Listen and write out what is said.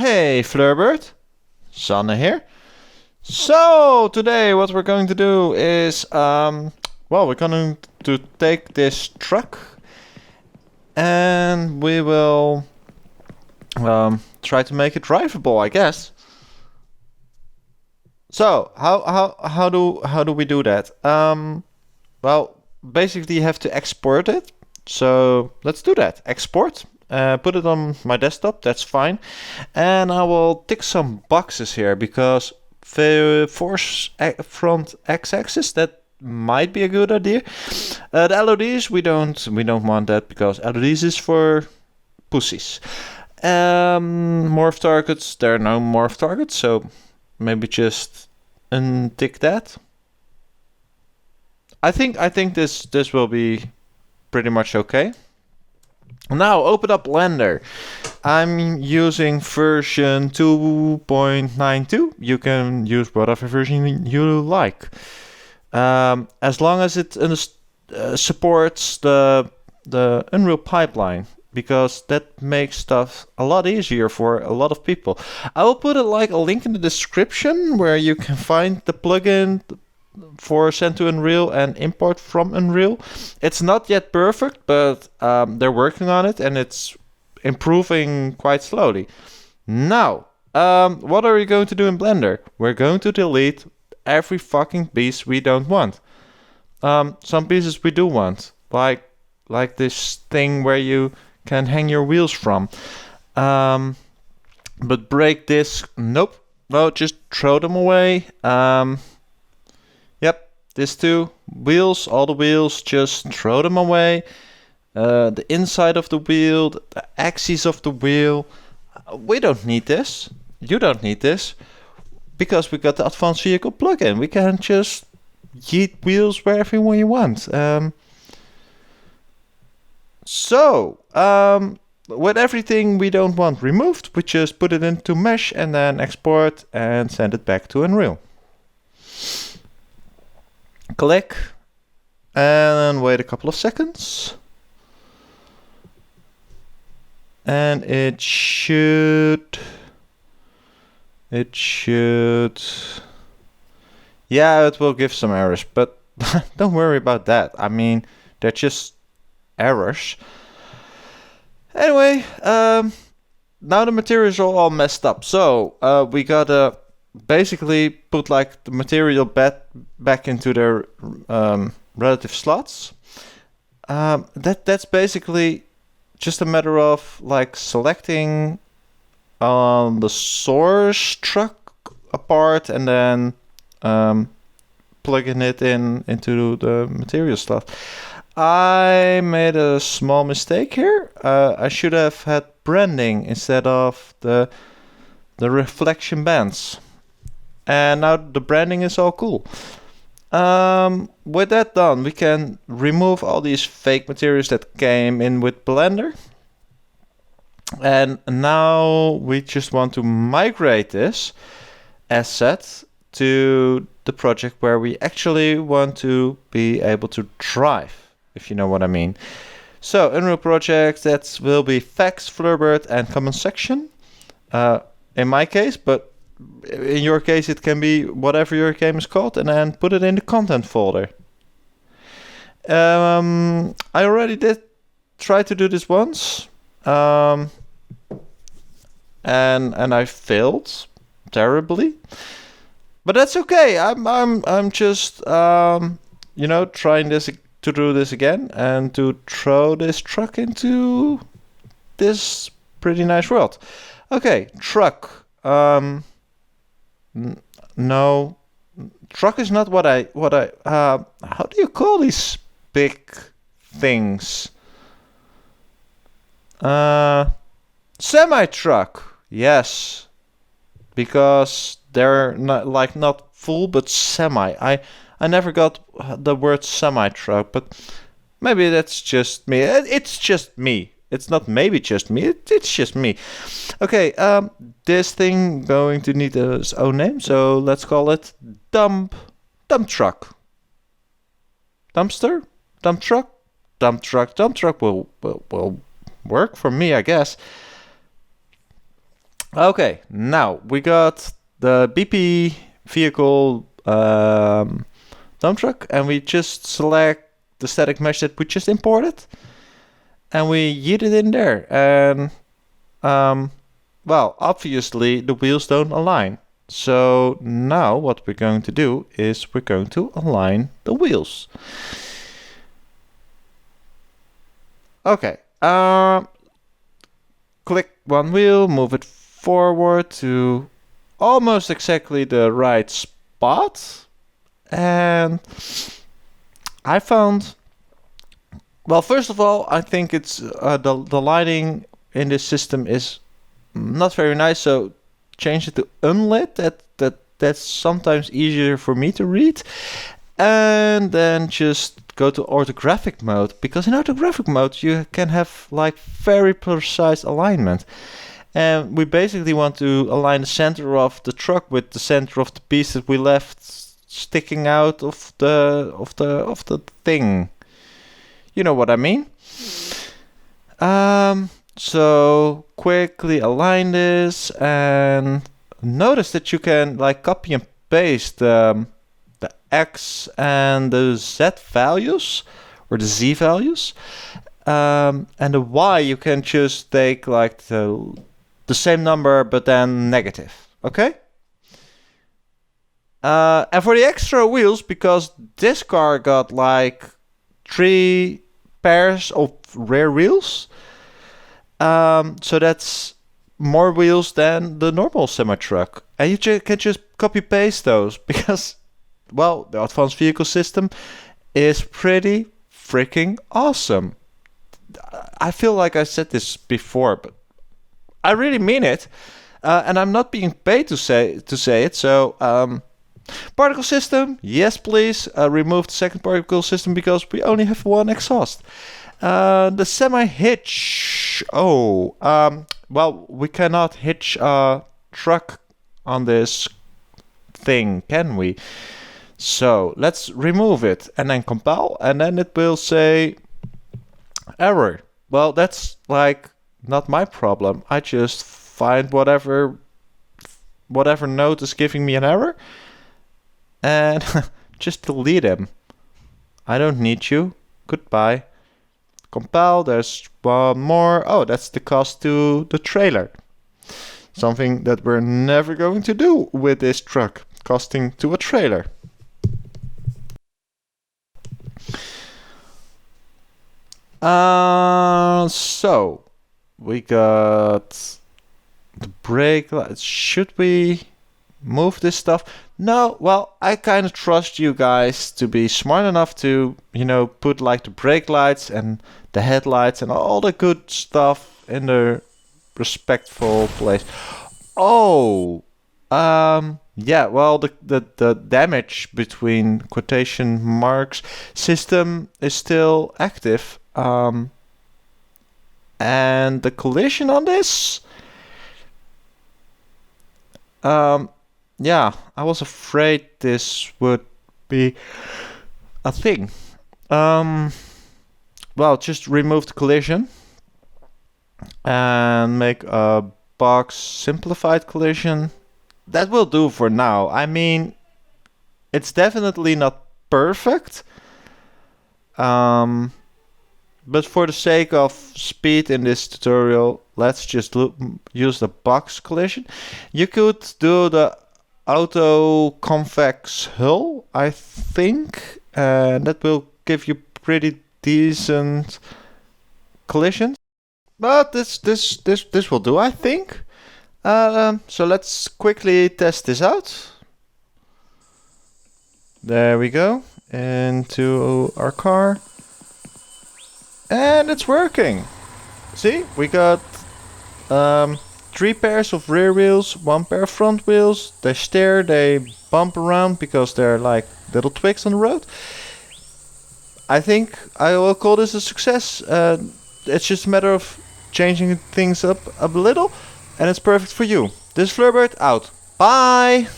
Hey Flurbert, Sanne here. So today what we're going to do is, we're going to take this truck and we will try to make it drivable, I guess. So how do we do that? Basically you have to export it. So let's do that. Export. Put it on my desktop. That's fine. And I will tick some boxes here because the front x-axis that might be a good idea. The LODs we don't want that because LODs is for pussies. Morph targets. There are no morph targets, so maybe just untick that. I think this will be pretty much okay. Now open up Blender. I'm using version 2.92. You can use whatever version you like, as long as it supports the Unreal pipeline, because that makes stuff a lot easier for a lot of people. I will put a link in the description where you can find the plugin for send to Unreal and import from Unreal. It's not yet perfect, but they're working on it and it's improving quite slowly. Now, what are we going to do in Blender? We're going to delete every fucking piece we don't want. Some pieces we do want, like this thing where you can hang your wheels from. But break this, nope. No, just throw them away. Yep, these two wheels, all the wheels, just throw them away. The inside of the wheel, the axis of the wheel. We don't need this. You don't need this. Because we got the Advanced Vehicle plugin. We can just yeet wheels wherever you want. With everything we don't want removed, we just put it into Mesh and then export and send it back to Unreal. Click and wait a couple of seconds, and it should yeah, it will give some errors, but don't worry about that. I mean, they're just errors. Anyway, now the materials are all messed up, so we gotta basically put the material back into their relative slots. That's basically just a matter of selecting the source truck apart and then plugging it into the material slot. I made a small mistake here. I should have had branding instead of the reflection bands. And now the branding is all cool. With that done, we can remove all these fake materials that came in with Blender. And now we just want to migrate this asset to the project where we actually want to be able to drive, if you know what I mean. So Unreal project, that will be Facts, Flurbert, and Common Section. In my case, but in your case it can be whatever your game is called, and then put it in the content folder. I already did try to do this once, and I failed terribly, but that's okay. I'm just trying to do this again and to throw this truck into this pretty nice world. Okay, truck. No, truck is not what I how do you call these big things? Semi-truck. Yes, because they're not full but semi. I never got the word semi-truck, but maybe that's just me. It's just me. It's not maybe just me. It's just me. Okay, this thing going to need its own name, so let's call it dump truck. Dumpster, dump truck will work for me, I guess. Okay, now we got the BP vehicle dump truck, and we just select the static mesh that we just imported, and we yeet it in there. And well, obviously the wheels don't align. So now what we're going to do is we're going to align the wheels. Okay. Click one wheel, move it forward to almost exactly the right spot. And I found, well, first of all, I think it's the lighting in this system is not very nice, so change it to unlit. That's sometimes easier for me to read. And then just go to orthographic mode, because in orthographic mode you can have like very precise alignment. And we basically want to align the center of the truck with the center of the piece that we left sticking out of the thing. You know what I mean? So quickly align this, and notice that you can like copy and paste the X and the Z values, or the Z values, and the Y you can just take like the same number but then negative. Okay. And for the extra wheels, because this car got like 3 pairs of rear wheels, so that's more wheels than the normal semi-truck. And you can just copy-paste those, because, well, the advanced vehicle system is pretty freaking awesome. I feel like I said this before, but I really mean it. And I'm not being paid to say it, so... particle system, yes please. Remove the second particle system because we only have one exhaust. The semi-hitch. Well, we cannot hitch a truck on this thing, can we? So let's remove it and then compile, and then it will say error. Well, that's like not my problem. I just find whatever node is giving me an error and just delete him. I don't need you. Goodbye. Compile, there's one more. Oh, that's the cost to the trailer. Something that we're never going to do with this truck, costing to a trailer. So we got the brake lights. Should we move this stuff? No, well, I kind of trust you guys to be smart enough to, put like the brake lights and the headlights and all the good stuff in the respectful place. Oh, yeah, well, the damage between quotation marks system is still active. And the collision on this, yeah, I was afraid this would be a thing. Well, just remove the collision and make a box simplified collision. That will do for now. I mean, it's definitely not perfect. But for the sake of speed in this tutorial, let's just use the box collision. You could do the auto convex hull, I think, and that will give you pretty decent collisions. But this will do, I think. So let's quickly test this out. There we go, into our car. And it's working. See, we got 3 pairs of rear wheels, 1 pair of front wheels. They steer, they bump around because they're like little twigs on the road. I think I will call this a success. It's just a matter of changing things up a little, and it's perfect for you. This is Flurbird out. Bye!